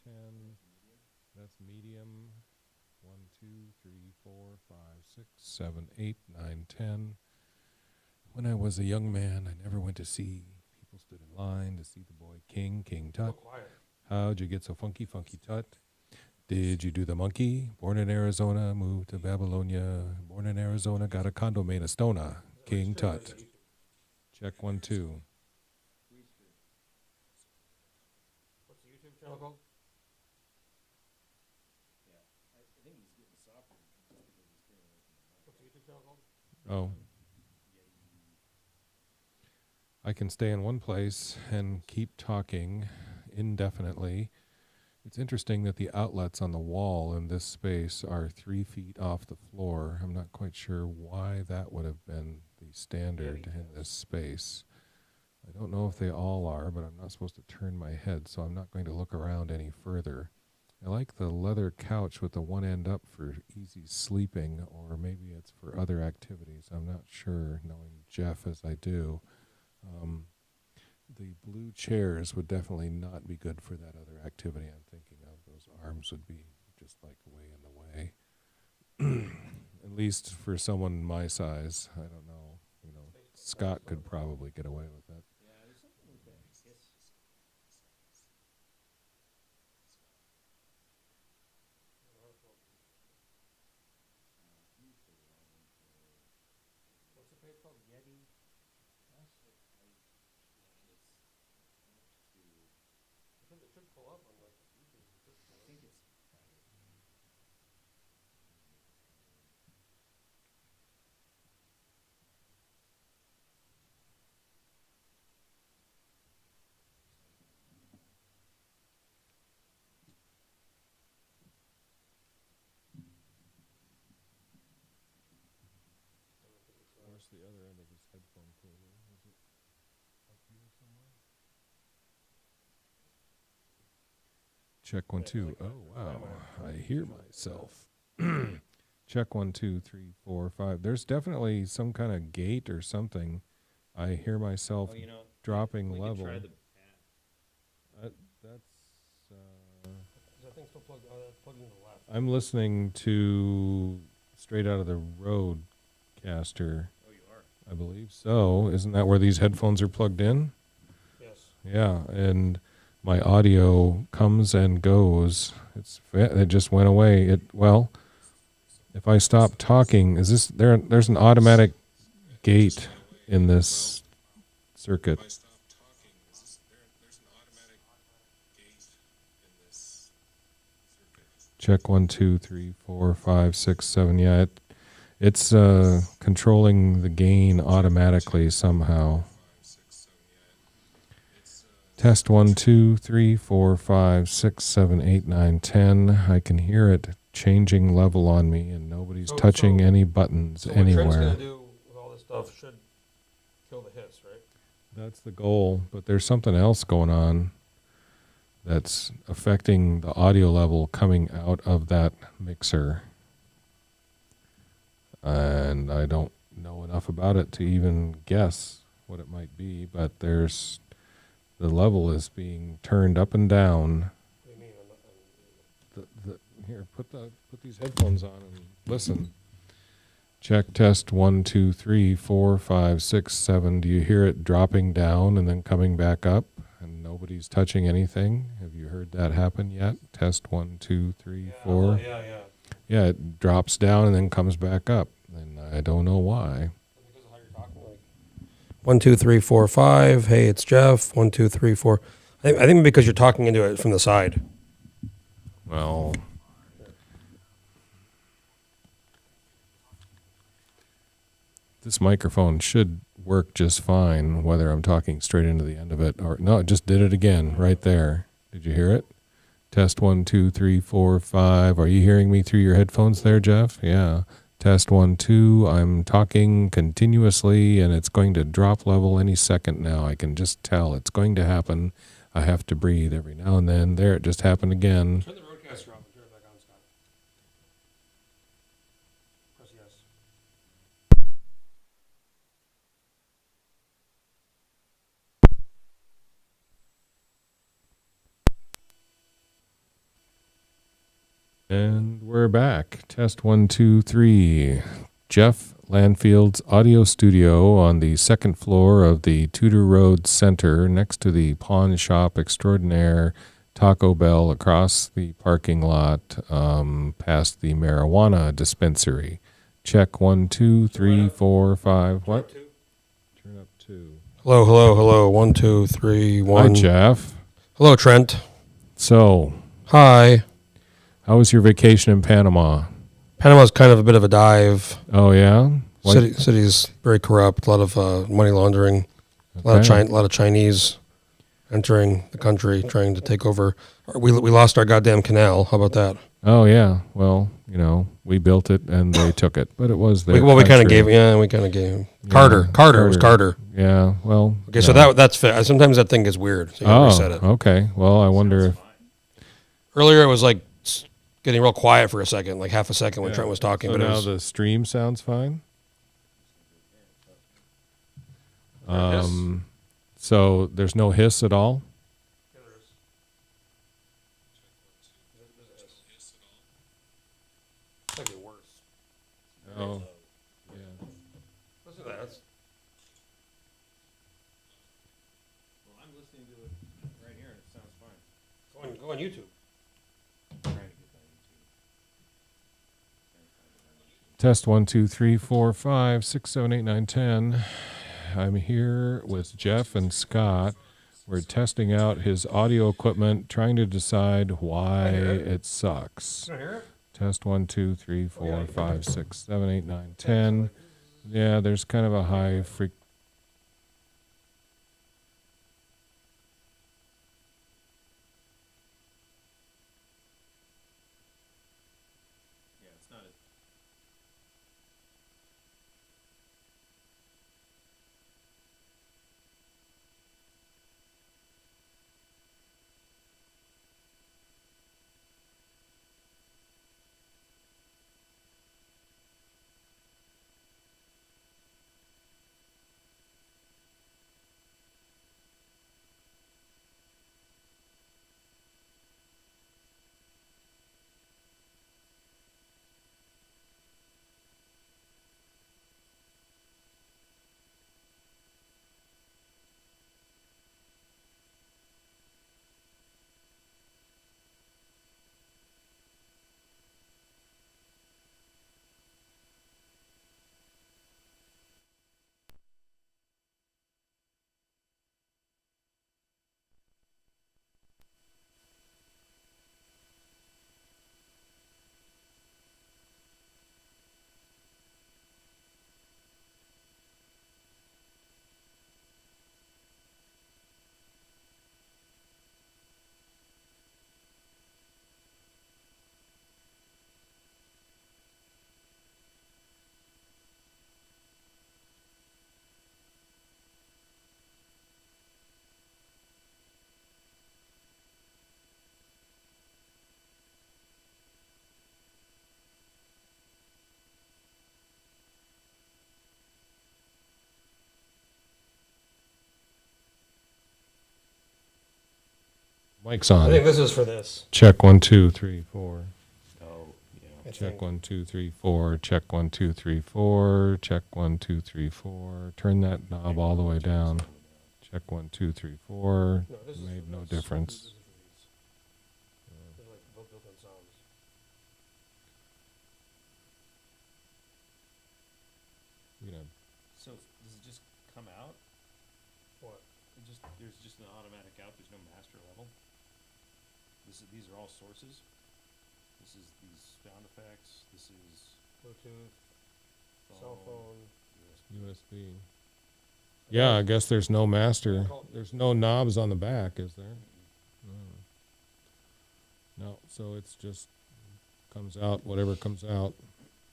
10. That's medium. 1, 2, 3, 4, 5, 6, 7, 8, 9, 10. When I was a young man, I never went to sea. People stood in line to see the boy King, King Tut. How'd you get so funky, funky Tut? Did you do the monkey? Born in Arizona, moved to Babylonia. Born in Arizona, got a condo made of Stona. King Tut. Check 1, 2. What's the YouTube channel called? What's the YouTube channel called? Oh. I can stay in one place and keep talking indefinitely. It's interesting that the outlets on the wall in this space are 3 feet off the floor. I'm not quite sure why that would have been the standard in this space. I don't know if they all are, but I'm not supposed to turn my head, so I'm not going to look around any further. I like the leather couch with the one end up for easy sleeping, or maybe it's for other activities. I'm not sure, knowing Jeff as I do. The blue chairs would definitely not be good for that other activity I'm thinking of. Those arms would be just like way in the way. At least for someone my size, I don't know. Scott could probably get away with it. What's the page called? Yeti? It should pull up on like YouTube. I think it's. Where's the other end of his headphone cable? Is it up here somewhere? Check 1, 2. Oh, wow. I hear myself. Check 1, 2, 3, 4, 5. There's definitely some kind of gate or something. I hear myself dropping we level. Could try the That's. Is that thing still plugged? Oh, that's plugged in the left. I'm listening to Straight Out of the Roadcaster. Oh, you are? I believe so. Isn't that where these headphones are plugged in? Yes. Yeah, and my audio comes and goes. It just went away. If I stop talking, is this there's an automatic gate in this circuit. Check 1, 2, 3, 4, 5, 6, 7. Yeah, it's controlling the gain automatically somehow. Test 1, 2, 3, 4, 5, 6, 7, 8, 9, 10. I can hear it changing level on me, and nobody's touching any buttons anywhere. What Trent's going to do with all this stuff should kill the hiss, right? That's the goal, but there's something else going on that's affecting the audio level coming out of that mixer. And I don't know enough about it to even guess what it might be, but the level is being turned up and down. What do you mean? Here, put these headphones on and listen. Check test 1, 2, 3, 4, 5, 6, 7. Do you hear it dropping down and then coming back up? And nobody's touching anything. Have you heard that happen yet? Test 1, 2, 3, 4. Yeah. Yeah, it drops down and then comes back up, and I don't know why. Because of how you're talking, like 1, 2, 3, 4, 5. Hey, it's Jeff. 1, 2, 3, 4. I think because you're talking into it from the side. Well, this microphone should work just fine, whether I'm talking straight into the end of it or no. It just did it again right there. Did you hear it? Test 1, 2, 3, 4, 5. Are you hearing me through your headphones there, Jeff? Yeah. Test 1, 2. I'm talking continuously, and it's going to drop level any second now. I can just tell it's going to happen. I have to breathe every now and then. There, it just happened again. Turn the roadcaster off and turn it back on, Scott. Press yes. And we're back. Test 1, 2, 3. Jeff Landfield's audio studio on the second floor of the Tudor Road Center next to the Pawn Shop Extraordinaire Taco Bell across the parking lot past the marijuana dispensary. Check 1, 2, 3, 4, 5. What? Turn up 2. Hello, hello, hello. 1, 2, 3, 1. Hi, Jeff. Hello, Trent. So, Hi. how was your vacation in Panama? Panama's kind of a bit of a dive. Oh, yeah? City's very corrupt. A lot of money laundering. A lot of Chinese entering the country, trying to take over. We lost our goddamn canal. How about that? Oh, yeah. Well, we built it and they took it, but it was their We kind of country. gave. Carter. It was Carter. Yeah, well. Okay, so that's fair. Sometimes that thing gets weird. So you gotta reset it. Okay. Well, I wonder if. Earlier it was like getting real quiet for a second, like half a second when Trent was talking. So but now the stream sounds fine? So there's no hiss at all? Might be worse. Oh, yeah. Listen to that. Well, I'm listening to it right here and it sounds fine. Go on YouTube. Test 1, 2, 3, 4, 5, 6, 7, 8, 9, 10. I'm here with Jeff and Scott. We're testing out his audio equipment, trying to decide why it sucks. Can I hear it? Test 1, 2, 3, 4, 5, 6, 7, 8, 9, 10. Yeah, there's kind of a high frequency. Yeah, it's not. Mic's I think on. this is for this. Check 1, 2, 3, 4. Oh, yeah. Check 1, 2, 3, 4. Check 1, 2, 3, 4. Check 1, 2, 3, 4. Turn that knob all the way down. Check 1, 2, 3, 4. No, this is Made for no this. difference. They're like built-in sounds. So does it just come out? What? There's just an automatic out. There's no master level. These are all sources. This is these sound effects. This is Bluetooth, cell phone. USB. Yeah, I guess there's no master. There's no knobs on the back, is there? No, so it's just comes out whatever comes out.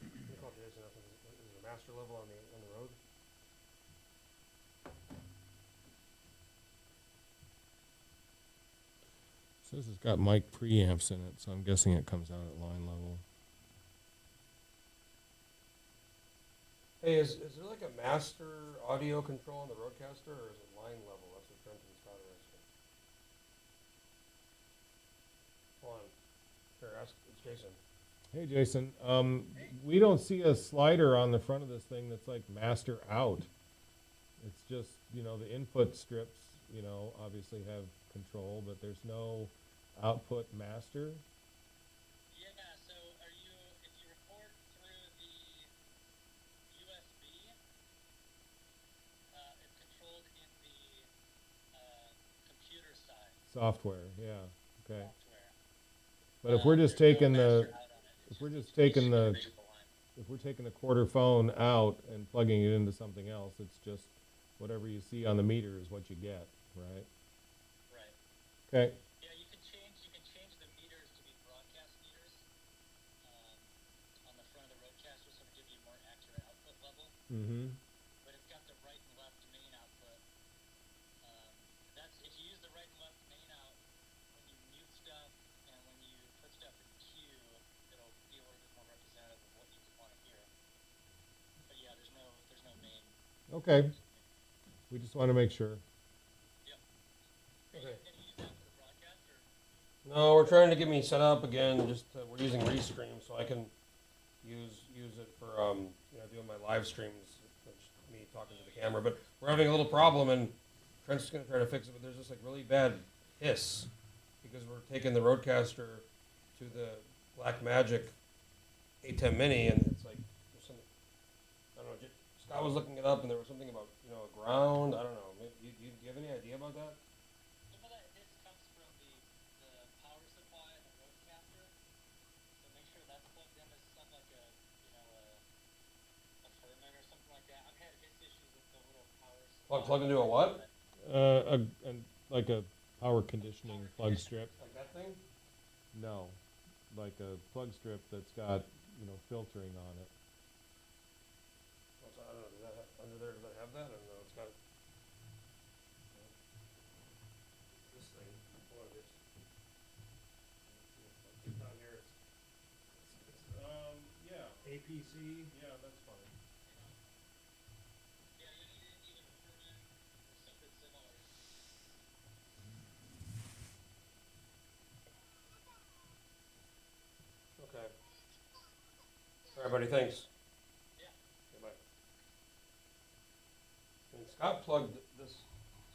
You call Jason up. Is there a master level on the road? Says it's got mic preamps in it, so I'm guessing it comes out at line level. Hey, is there like a master audio control on the Rodecaster, or is it line level? That's what Trent and Scott are asking. Hold on. Sure, ask it's Jason. Hey, Jason. We don't see a slider on the front of this thing that's like master out. It's just, the input strips, obviously have control, but there's no output master. Yeah, so if you record through the USB, it's controlled in the computer side Software, yeah. Okay. software. But if we're just There's no taking the, master out on it. if we're just It's taking basically the, a variable line. if we're taking the quarter phone out and plugging it into something else, it's just whatever you see on the meter is what you get, right? Right. Okay. Yeah, you can change the meters to be broadcast meters on the front of the roadcaster, so to give you more accurate output level. Mm-hmm. But it's got the right and left main output. That's if you use the right and left main out when you mute stuff and when you put stuff in queue, it'll be a little bit more representative of what you would want to hear. But yeah, there's no main. Okay. We just want to make sure. Yep. Okay. Gonna use that for the broadcast or? No, we're trying to get me set up again. Just we're using Restream, so I can use it for doing my live streams, which me talking to the camera. But we're having a little problem, and Trent's gonna try to fix it. But there's this like really bad hiss because we're taking the Roadcaster to the Blackmagic 810 Mini, and it's like there's some, I don't know. Scott was looking it up, and there was something about a ground. I don't know. Do you have any idea about that? Some of that hiss comes from the power supply and the roadcaster. So make sure that's plugged into something like a Furman or something like that. I've had hiss issues with the little power supply. Plugged into a what? Like a power conditioning plug strip. Like that thing? No, like a plug strip that's got filtering on it. I don't know. Does that under there? Does that have that? I don't know. It's got this thing. What it is? Down here, Yeah, APC. yeah, that's fine. Yeah, either a Furman or something similar. Okay. All right, buddy. Thanks. Yeah. Okay, bye. And Scott plugged this.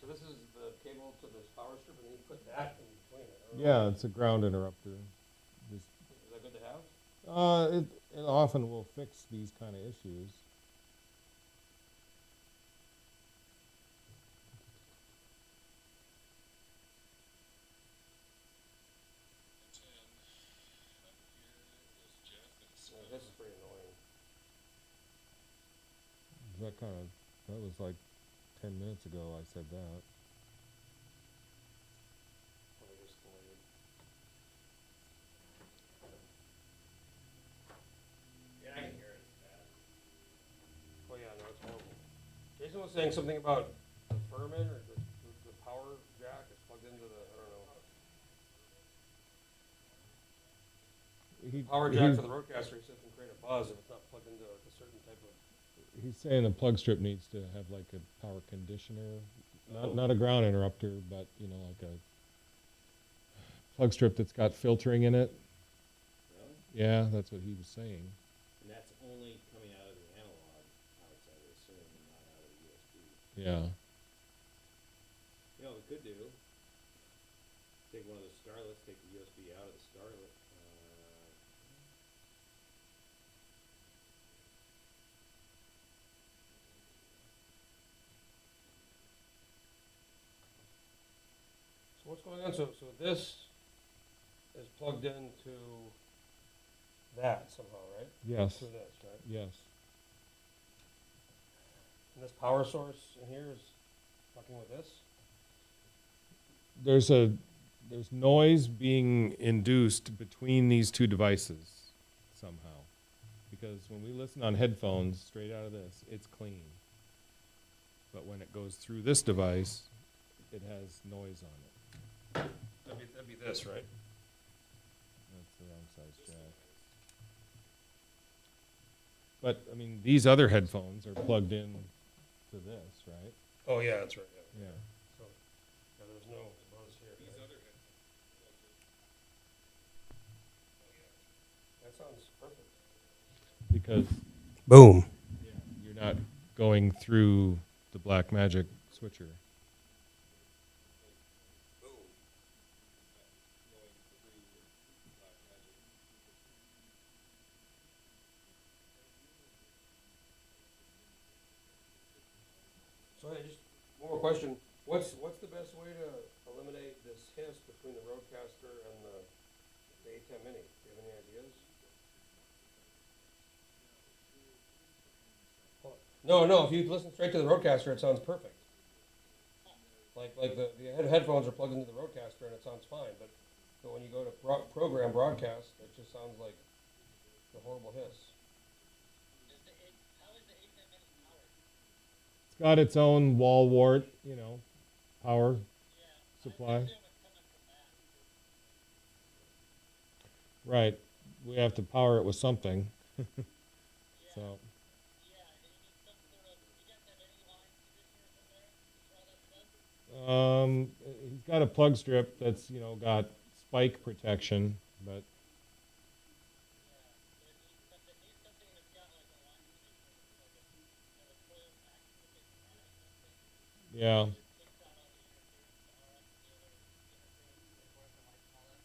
So this is the cable to this power strip, and he put that in between it. I don't know. Yeah, it's a ground interrupter. Just, Is that good to have? it often will fix these kind of issues. This is pretty annoying. That was like 10 minutes ago I said that. Let me just delete it. Yeah, I can hear it. It's bad. Oh yeah, no, it's horrible. Jason was saying something about the Furman or the power jack is plugged into the, I don't know. Power jack for the Roadcaster, he said, can create a buzz if it's not plugged into like a certain type of. He's saying the plug strip needs to have like a power conditioner, not a ground interrupter, but like a plug strip that's got filtering in it. Really? Yeah, that's what he was saying. And that's only coming out of the analog outs, I would assume, and not out of the USB. Yeah. You know, what we could do, take one of the Starlets, take the USB out of the Starlet. So what's going on? So this is plugged into that somehow, right? Yes. Through this, right? Yes. And this power source in here is fucking with this? There's noise being induced between these two devices somehow. Because when we listen on headphones straight out of this, it's clean. But when it goes through this device, it has noise on it. That'd be this, right? That's the wrong size jack. But I mean, these other headphones are plugged in to this, right? Oh yeah, that's right. Yeah. Yeah. So yeah, there's no buzz here. These other headphones. Oh yeah. That's sounds perfect. because Boom. you're not going through the Blackmagic switcher. So hey, just one more question. What's the best way to eliminate this hiss between the Rodecaster and the A10 Mini? Do you have any ideas? No, no. If you listen straight to the Rodecaster, it sounds perfect. Like the headphones are plugged into the Rodecaster and it sounds fine, but when you go to program broadcast, it just sounds like the horrible hiss. How is the A10 Mini powered? It's got its own wall wart, power Yeah, supply. I assume it's coming from that. Right. We have to power it with something. Yeah. So, Yeah, and you need some sort of. You guys have any line conditioners in there for all that stuff? he's got a plug strip that's, got spike protection, but Yeah, it needs something that's got like a line conditioner, like a coil pack that they can run on this thing. yeah. It just takes out all the interference, the RF, the other interference, or whatever you might call it.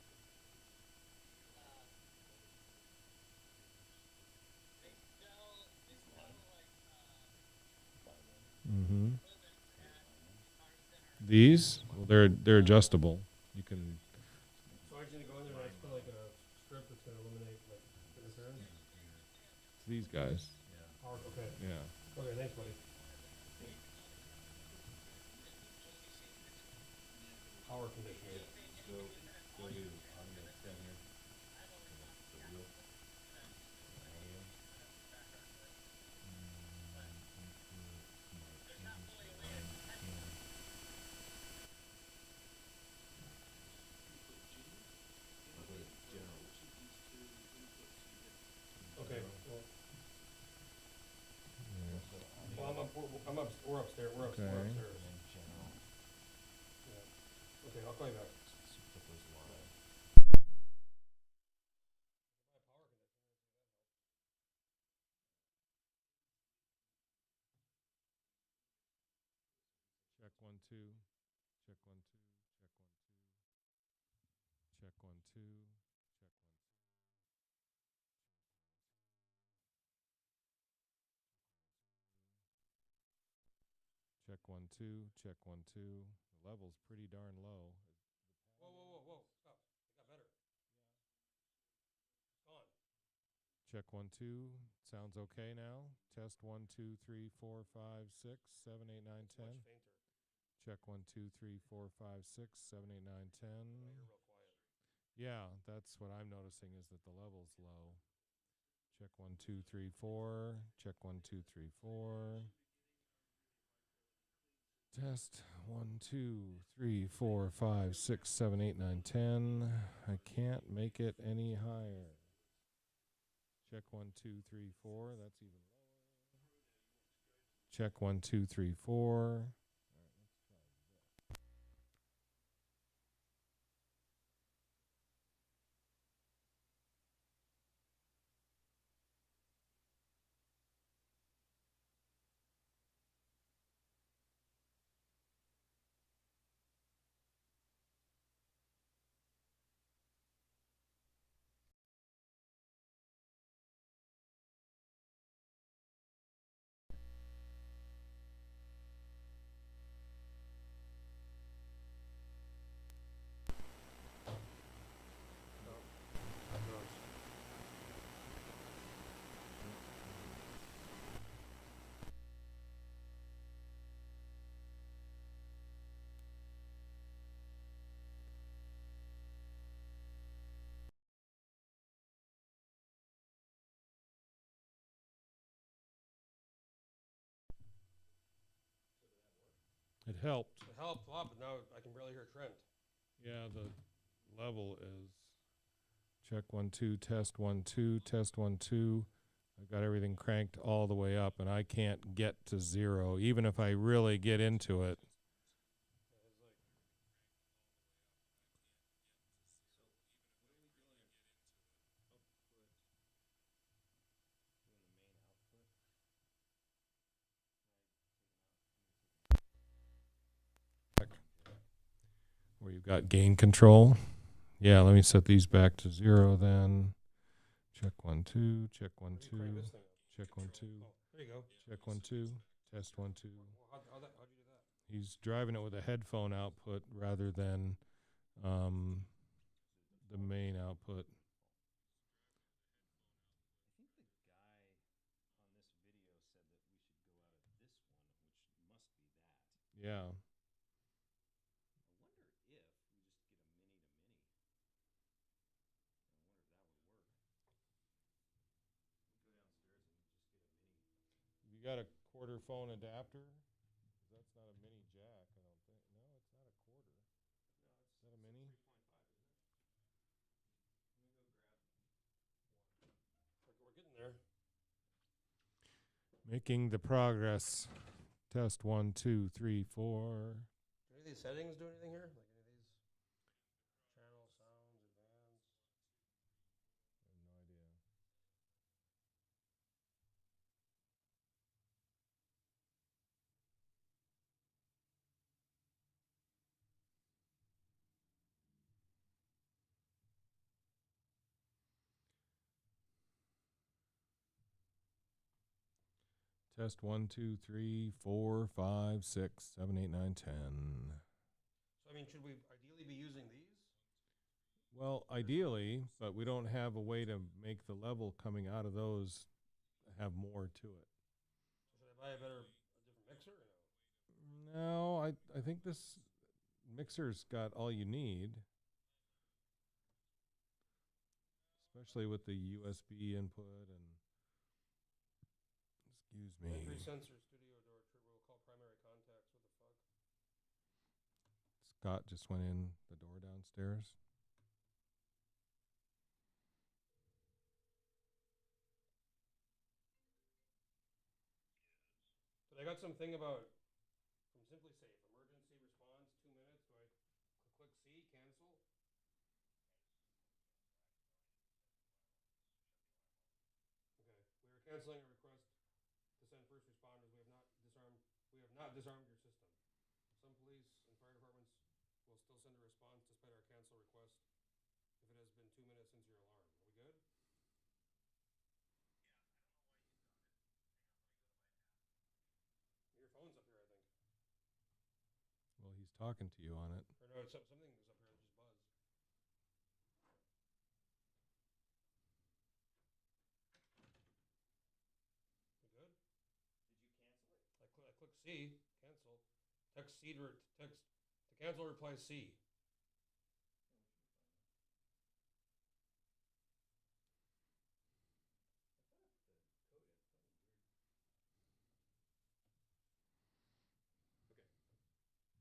They sell like Mm-hmm. equipment at Guitar Center. These, well, they're adjustable. You can, So I just need to go in there and I just put like a strip that's going to eliminate like interference. it's these guys. Power, okay. Yeah. Okay, thanks, buddy. Power conditioning. Okay. Well, we're upstairs. We're Okay. upstairs. Yeah. Okay, I'll call you back. Check 1 2. Check 1 2. Check 1 2. Check 1 2. Check 1 2. Check 1 2. The level's pretty darn low. Whoa, whoa, whoa, whoa. Stop. It got better. It's gone. Check 1 2. Sounds okay now. Test 1 2 3 4 5 6 7 8 9 It's 10. much fainter. Check 1 2 3 4 5 6 7 8 9 10. Now you're real quiet. Yeah, that's what I'm noticing is that the level's low. Check 1 2 3 4. Check 1 2 3 4. Test 1 2 3 4 5 6 7 8 9 10. I can't make it any higher. Check 1 2 3 4. That's even lower. Check 1 2 3 4. It helped. It helped a lot, but now I can barely hear Trent. Yeah, the level is check 1 2 test 1 2 test 1 2. I've got everything cranked all the way up and I can't get to 0 even if I really get into it. where you've got gain control. Yeah, let me set these back to 0 then. Check 1, 2, check 1, 2, Crank this thing up. check 1, 2, Oh, there you go. check 1, 2, test 1, 2. Well, how'd you do that? He's driving it with a headphone output rather than the main output. I think the guy on this video said that we should go out of this one, which must be that. Yeah. I wonder if we just get a mini to mini. I wonder if that would work. We go downstairs and we just get a mini. You got a quarter phone adapter? 'Cause that's not a mini jack, I don't think. No, it's not a quarter. Is that a mini? 3.5, isn't it? We're getting there. Making the progress. Test 1, 2, 3, 4. Do any of these settings do anything here? Like any of these channel sounds, advanced? I have no idea. Test 1, 2, 3, 4, 5, 6, 7, 8, 9, 10. So I mean, should we ideally be using these? Well, ideally, but we don't have a way to make the level coming out of those have more to it. So should I buy a different mixer or no? No, I think this mixer's got all you need. Especially with the USB input and excuse me. Entry sensor, studio door, turbo, call primary contacts. What the fuck? Scott just went in the door downstairs. But I got something about from Simply Safe. Emergency response, 2 minutes. Do I click C, cancel? Okay. We are canceling a request to send first responders. We have not disarmed your system. Some police and fire departments will still send a response despite our cancel request if it has been 2 minutes since your alarm. Are we good? Your phone's up here, I think. Well, he's talking to you on it. Or no, it's something is up here that just buzzed. We good? Did you cancel it? I click C, cancel. Text C to cancel. Reply C.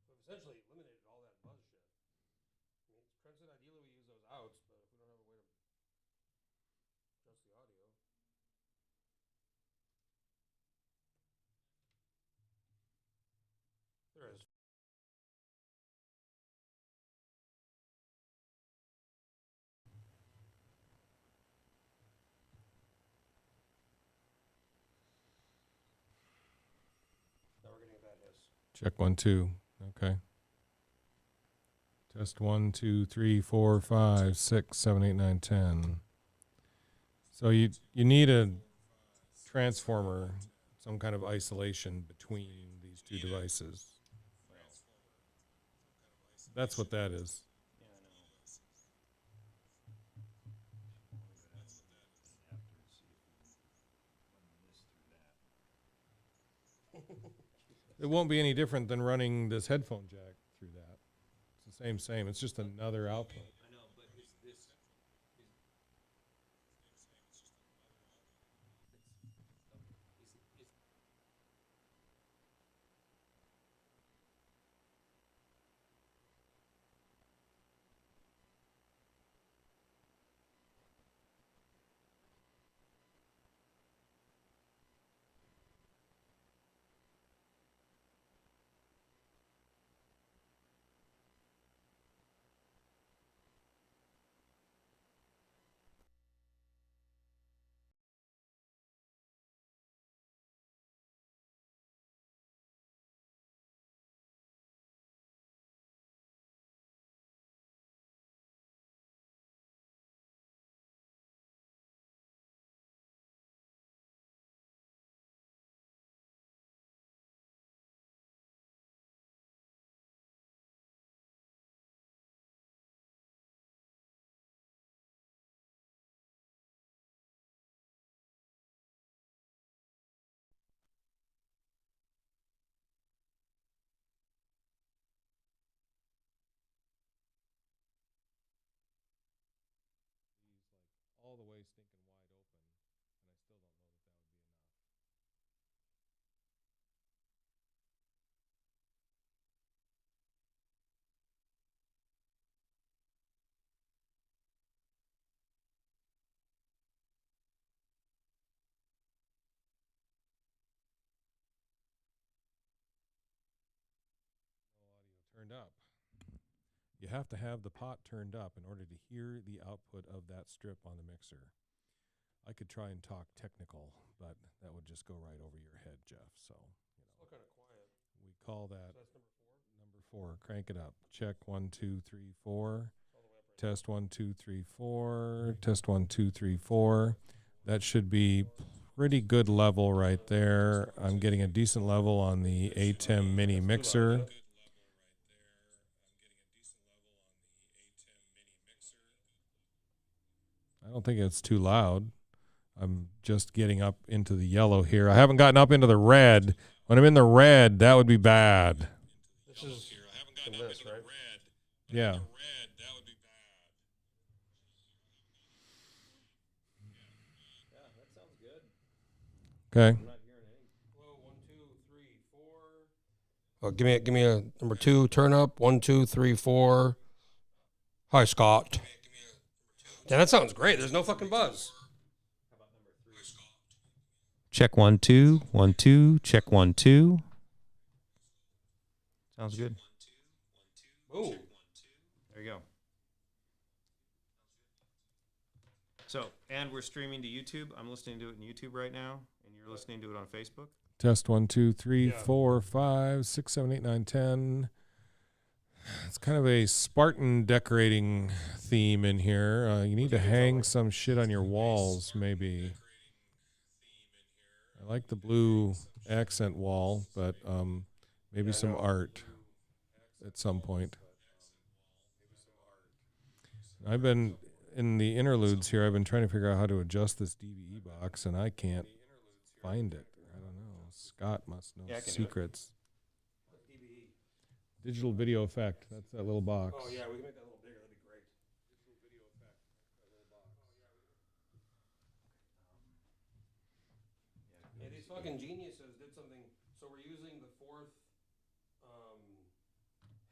So we've essentially eliminated all that buzz shit. I mean, Trent said ideally we use those outs, but if we don't have a way to adjust the audio. There is. Now we're getting a bad hiss. Check 1, 2. Okay. Test 1, 2, 3, 4, 5, 6, 7, 8, 9, 10. So you need a transformer, some kind of isolation between these two devices. That's what that is. Yeah, I know. It won't be any different than running this headphone jack through that. It's the same. It's just another output. I know, but is this stinking wide open, and I still don't know that that would be enough. No audio turned up. You have to have the pot turned up in order to hear the output of that strip on the mixer. I could try and talk technical, but that would just go right over your head, Jeff. So, Still kind of quiet. we call that So that's number 4. number 4. Crank it up. Check 1, 2, 3, 4. It's all the way up right Test 1, 2, 3, 4. Test 1, 2, 3, 4. That should be pretty good level right there. I'm getting a decent level on the ATEM mini mixer. I don't think it's too loud. I'm just getting up into the yellow here. I haven't gotten up into the red. When I'm in the red, that would be bad. This is from this, right? Yeah. Yeah, that sounds good. Okay. I'm not hearing any. Hello, 1, 2, 3, 4. Oh, give me a number 2 turn up. 1, 2, 3, 4. Hi, Scott. Yeah, that sounds great. There's no fucking buzz. How about number 3? Check 1 2 1 2. Check 1 2. Sounds good. Ooh. There you go. So, and we're streaming to YouTube. I'm listening to it in YouTube right now, and you're listening to it on Facebook. Test 1, 2, 3, Yeah. 4, 5, 6, 7, 8, 9, 10. It's kind of a Spartan decorating theme in here. You need to hang some shit on your walls, maybe. I like the blue accent wall, but maybe Yeah, I some know. art at some point. I've been in the interludes here. I've been trying to figure out how to adjust this DVE box, and I can't find it. I don't know. Scott must know Yeah, I can do it. secrets. DBE. Digital video effect. That's that little box. Oh, yeah, we can make that a little bigger. That'd be great. Yeah, these fucking geniuses did something. So we're using the 4th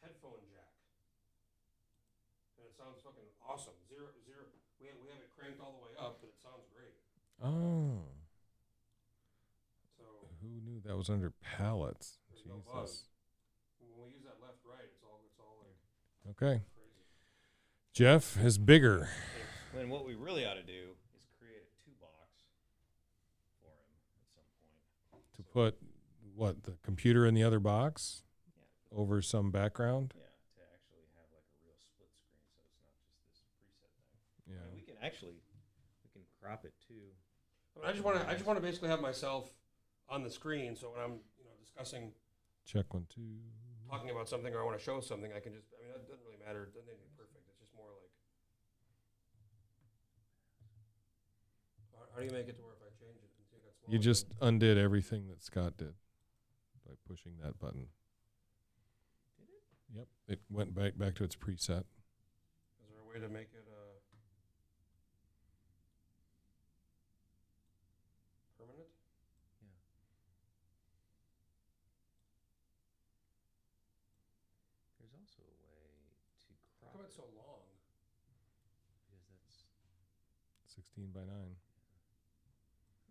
headphone jack, and it sounds fucking awesome. Zero. We have it cranked all the way up, but it sounds great. Oh, So who knew that was under pallets? there's no buzz. Jesus. When we use that left right, it's all like Okay. crazy. Jeff is bigger. And what we really ought to do is create a 2-box for him at some point. To put what, the computer in the other box Yeah, over some background? yeah, to actually have like a real split screen, so it's not just this preset thing. Yeah. I mean, we can crop it too. I mean, I just want to basically have myself on the screen, so when I'm discussing, Check 1, 2. talking about something, or I want to show something, I can just. I mean, that doesn't really matter. It doesn't need to be perfect. It's just more like. How do you make it to where if I change it, and take that small? You just undid everything that Scott did by pushing that button. Did it? Yep. It went back to its preset. Is there a way to make it permanent? Yeah. There's also a way to How crop come it it's so long? because that's 16 by 9. I don't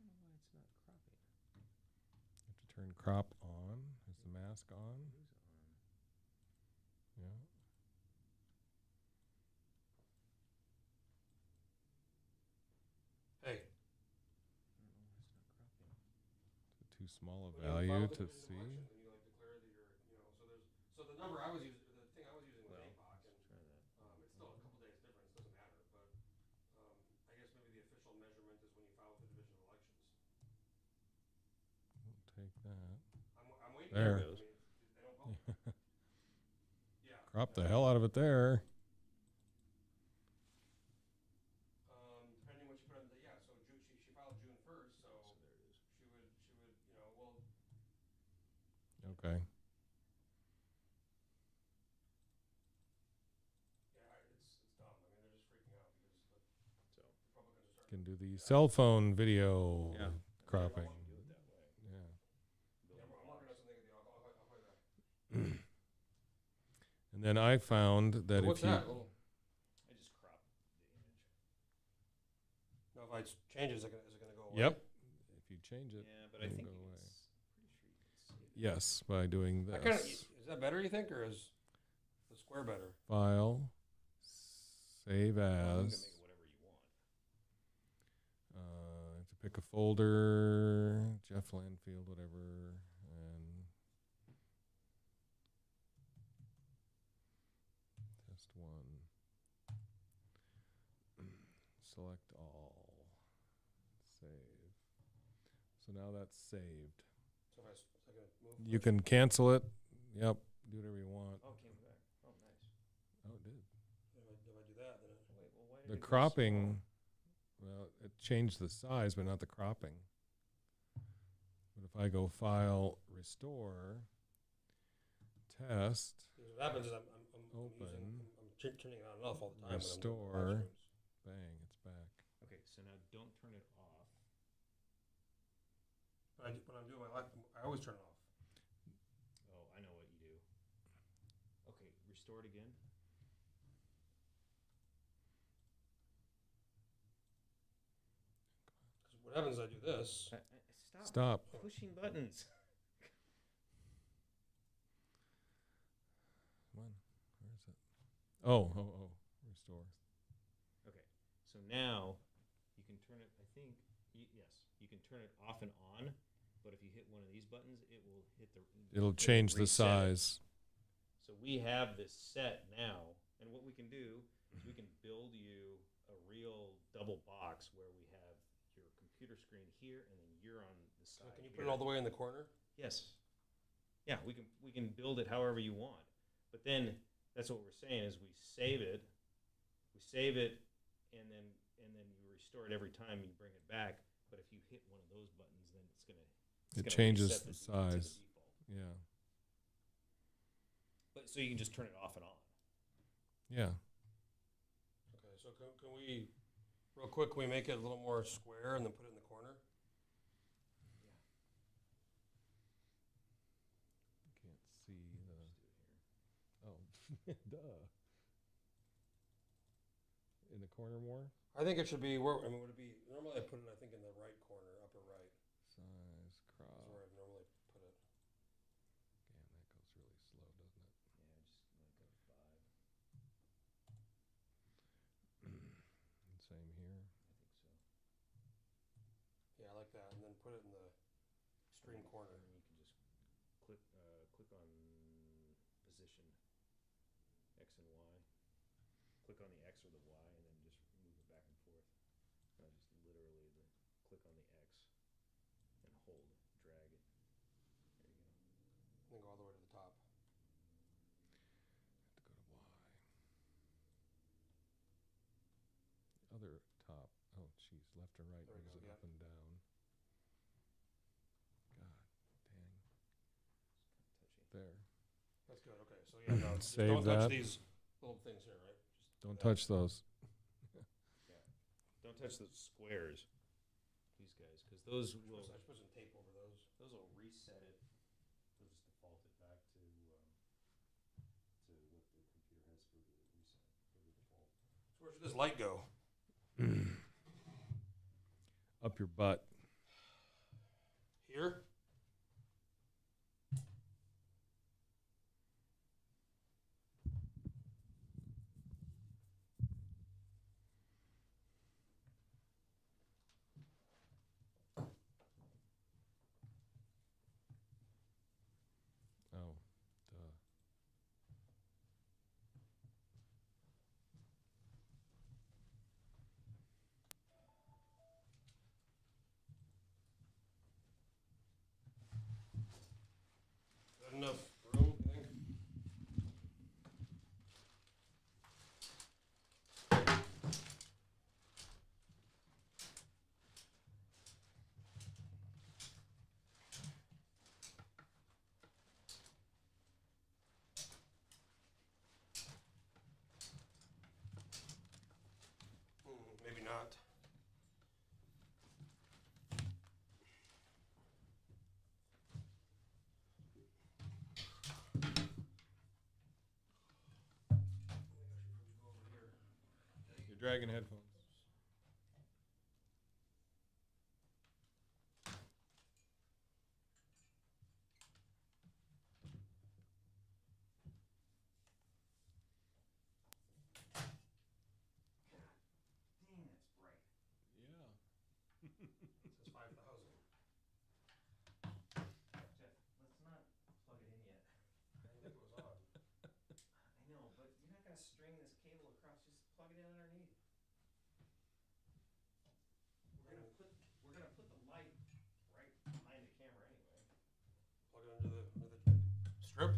know why it's not cropping. You have to turn crop on. Is the mask on? It is on. Yeah. Hey. I don't know why it's not cropping. Is it too small a when you value file to division see? election, then you declare that you're, so the number I was using, the thing I was using was Well, APOC, and try that. it's still a couple days difference, doesn't matter, but I guess maybe the official measurement is when you file with the division of elections. We'll take that. I'm waiting. There. I mean, they don't vote. Yeah. Crop the hell out of it there. Depending what you put on the, yeah, so she filed June 1st, so So there it is. she would, well, Okay. yeah, it's dumb. I mean, they're just freaking out because the So Republicans are Can do the cell phone video Yeah. cropping. You can do it that way. Yeah. Yeah, I'm working on something. I'll call you back. And then I found that What's if you that? Oh, I just crop the image. no, if I change it, is it gonna go away? Yep. If you change it, Yeah, but I it'll think go you can away. pretty sure you can see it. Yes, by doing I kind of. this. Is that better? You think, or is the square better? File, save Well, you can make as. it whatever you want. I have to pick a folder, Jeff Landfield, whatever, and test one. Select all. Save. So now that's saved. So if I can move. You can cancel it. Yep. Do whatever you want. Oh, it came back. Oh, nice. Oh, it did. If I do that, then Wait, well, why did The it go cropping, well, it changed the size, but not the cropping. But if I go File, Restore, Test, because what happens is I'm Open. turning it on and off all the time. Restore. When I'm doing live streams. bang, it's back. small? Okay, so now don't turn it off. When I'm doing my live, I always turn it off. Oh, I know what you do. Okay, restore it again. 'Cause what happens is I do this. Stop. pushing buttons. Come on. Where is it? Oh, Restore. Okay, so now you can turn it. I think yes, you can turn it off and on. But if you hit one of these buttons, it will hit the. It'll change the reset it. size. So we have this set now, and what we can do is we can build you a real double box where we have your computer screen here, and then you're on the side. So can you put here. it all the way in the corner? Yes. Yeah, we can build it however you want. But then that's what we're saying is we save it, and then you restore it every time you bring it back. But if you hit one of those buttons, then it's gonna Changes reset the to size. default. Yeah. But so you can just turn it off and on. Yeah. Okay, so can we, real quick, can we make it a little more square and then put it in the corner? Can't see the. Just do it here. Oh, duh. In the corner more? I think it should be where, I mean, would it be, normally I put it, I think, in the right corner, upper right. Size, Is crop. where I've normally put it. Damn, that goes really slow, doesn't it? Yeah, just like a 5. And same here. I think so. Yeah, I like that, and then put it in the extreme corner. And then you can just click on position X and Y. Click on the X or the Y, and then just move it back and forth. Just literally click on the X and hold, drag it. There you go. And then go all the way to the top. Have to go to Y. Other top. Oh, jeez. Left or right There we moves go, it yeah. up and down. God dang. It's kind of touchy. There. That's good, okay, so yeah, no, just Save don't touch that. these little things here, right? Just Don't that. touch those. Don't touch those squares, these guys, because those I will should put some tape over those. reset it. They'll just default it back to what the computer has for the reset for the default. So where should this light go? Up your butt. Here? Oh, duh. Is that enough room, you think? Maybe not. Dragon headphones. Dang, that's bright. Yeah. It says 5,000. Jeff, let's not plug it in yet. I think it was on. I know, but you're not gonna string this cable across. Just plug it in underneath. We're gonna put the light right behind the camera anyway. Plug it under the strip.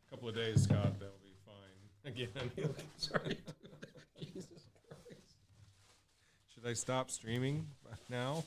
A couple of days, Scott, that'll be fine. Again. Sorry. Jesus Christ. Should I stop streaming now?